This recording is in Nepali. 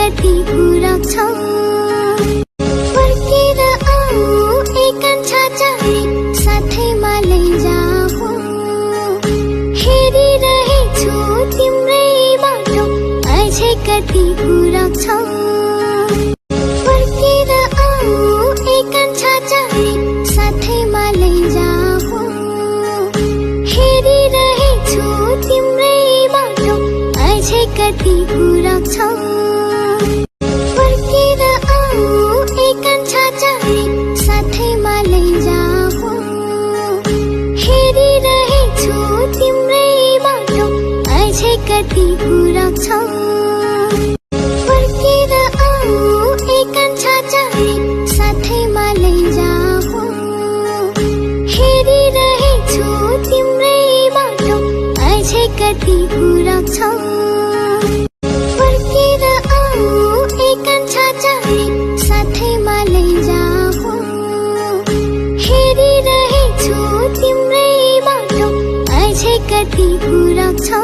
कति पुराउँछौ फर्केर आऊ एकांशा चाहे साथैमा लैजाऊ हेरिरहेछु तिम्रै बाटो अझै कति पुराउँछौ फर्केर आऊ एकांशा चाहे साथैमा लैजाऊ हेरिरहेछु तिम्रै बाटो अझै कति पुराउँछौ फर्केर आऊ एकांशा चाहे साथैमा लैजाऊ हेरिरहेछु तिम्रै बाटो अझै कति पुराउँछौ फर्केर आऊ एकांशा चाहे साथैमा लैजाऊ हेरिरहेछु तिम्रै बाटो अझै कति पुराउँछौ फर्केर आऊ एकांशा चाहे साथैमा लैजाऊ हेरिरहेछु तिम्रै बाटो अझै कति पुराउँछौ।